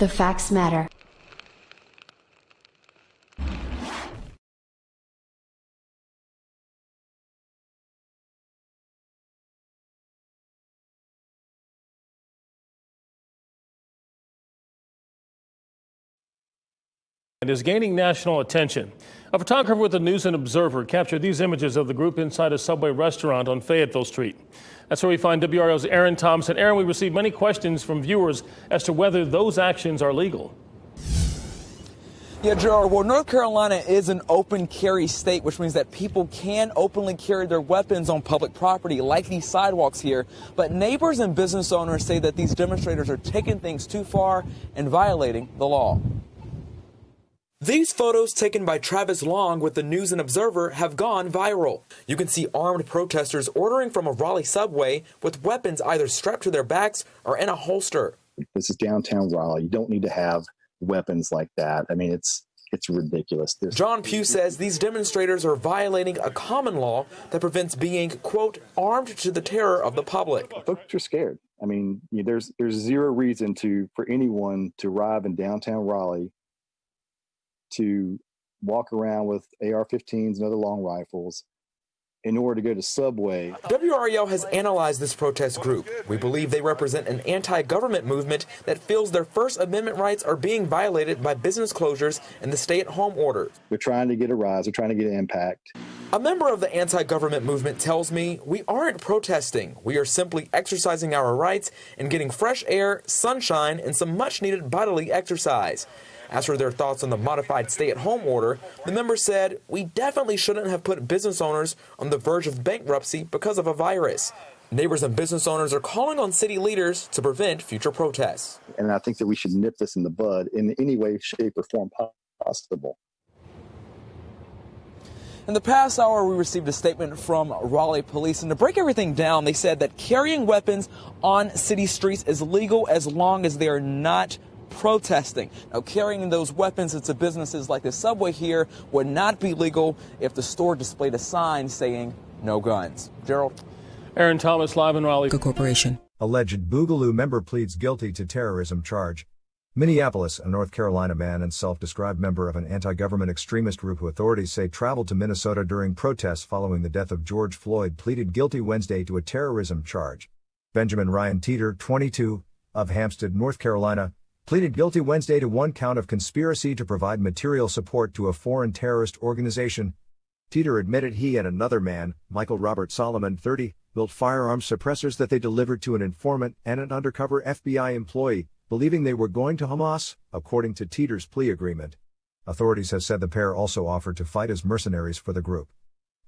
The facts matter. And is gaining national attention. A photographer with the News and Observer captured these images of the group inside a Subway restaurant on Fayetteville Street. That's where we find WRL's Aaron Thompson. Aaron, we received many questions from viewers as to whether those actions are legal. Yeah, Gerald, well, North Carolina is an open carry state, which means that people can openly carry their weapons on public property, like these sidewalks here. But neighbors and business owners say that these demonstrators are taking things too far and violating the law. These photos taken by Travis Long with the News and Observer have gone viral. You can see armed protesters ordering from a Raleigh subway with weapons either strapped to their backs or in a holster. This is downtown Raleigh. You don't need to have weapons like that. I mean, it's ridiculous. John Pugh says these demonstrators are violating a common law that prevents being, quote, armed to the terror of the public. Folks are scared. I mean, there's zero reason for anyone to arrive in downtown Raleigh to walk around with AR-15s and other long rifles in order to go to Subway. WREL has analyzed this protest group. We believe they represent an anti-government movement that feels their First Amendment rights are being violated by business closures and the stay-at-home order. They're trying to get a rise. They're trying to get an impact. A member of the anti-government movement tells me we aren't protesting. We are simply exercising our rights and getting fresh air, sunshine, and some much-needed bodily exercise. As for their thoughts on the modified stay-at-home order, the member said, we definitely shouldn't have put business owners on the verge of bankruptcy because of a virus. Neighbors and business owners are calling on city leaders to prevent future protests. And I think that we should nip this in the bud in any way, shape, or form possible. In the past hour, we received a statement from Raleigh police, and to break everything down, they said that carrying weapons on city streets is legal as long as they are not protesting. Now, carrying those weapons into businesses like the Subway here would not be legal if the store displayed a sign saying no guns. Gerald? Aaron Thomas, live in Raleigh. Corporation. Alleged Boogaloo member pleads guilty to terrorism charge. Minneapolis, a North Carolina man and self-described member of an anti-government extremist group who authorities say traveled to Minnesota during protests following the death of George Floyd, pleaded guilty Wednesday to a terrorism charge. Benjaman Teeter, 22, of Hampstead, North Carolina, pleaded guilty Wednesday to one count of conspiracy to provide material support to a foreign terrorist organization. Teeter admitted he and another man, Michael Robert Solomon, 30, built firearms suppressors that they delivered to an informant and an undercover FBI employee, believing they were going to Hamas, according to Teeter's plea agreement. Authorities have said the pair also offered to fight as mercenaries for the group.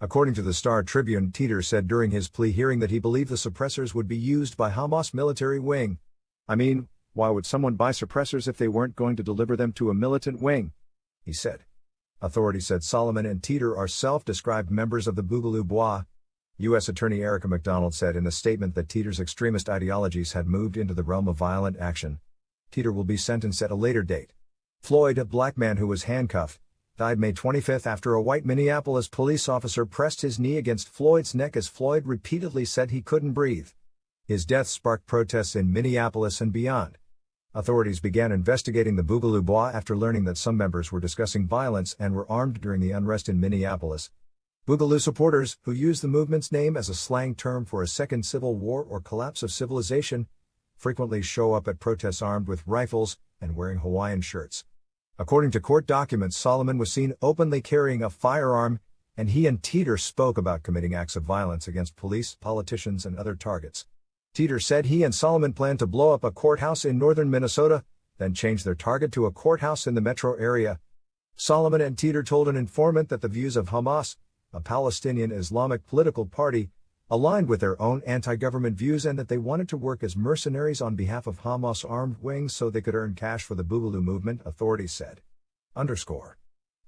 According to the Star Tribune, Teeter said during his plea hearing that he believed the suppressors would be used by Hamas military wing. I mean, why would someone buy suppressors if they weren't going to deliver them to a militant wing? He said. Authorities said Solomon and Teeter are self-described members of the Boogaloo Bois. U.S. Attorney Erica McDonald said in a statement that Teeter's extremist ideologies had moved into the realm of violent action. Teeter will be sentenced at a later date. Floyd, a black man who was handcuffed, died May 25 after a white Minneapolis police officer pressed his knee against Floyd's neck as Floyd repeatedly said he couldn't breathe. His death sparked protests in Minneapolis and beyond. Authorities began investigating the Boogaloo Bois after learning that some members were discussing violence and were armed during the unrest in Minneapolis. Boogaloo supporters, who use the movement's name as a slang term for a second civil war or collapse of civilization, frequently show up at protests armed with rifles and wearing Hawaiian shirts. According to court documents, Solomon was seen openly carrying a firearm, and he and Teeter spoke about committing acts of violence against police, politicians, and other targets. Teeter said he and Solomon planned to blow up a courthouse in northern Minnesota, then change their target to a courthouse in the metro area. Solomon and Teeter told an informant that the views of Hamas, a Palestinian Islamic political party, aligned with their own anti-government views and that they wanted to work as mercenaries on behalf of Hamas armed wings so they could earn cash for the Boogaloo movement, authorities said.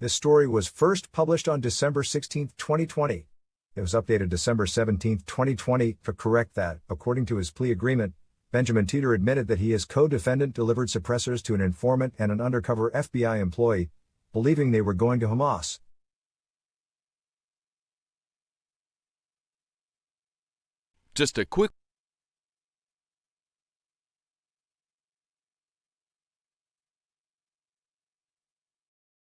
This story was first published on December 16, 2020. It was updated December 17, 2020, to correct that, according to his plea agreement, Benjaman Teeter admitted that he as co-defendant delivered suppressors to an informant and an undercover FBI employee, believing they were going to Hamas. Just a quick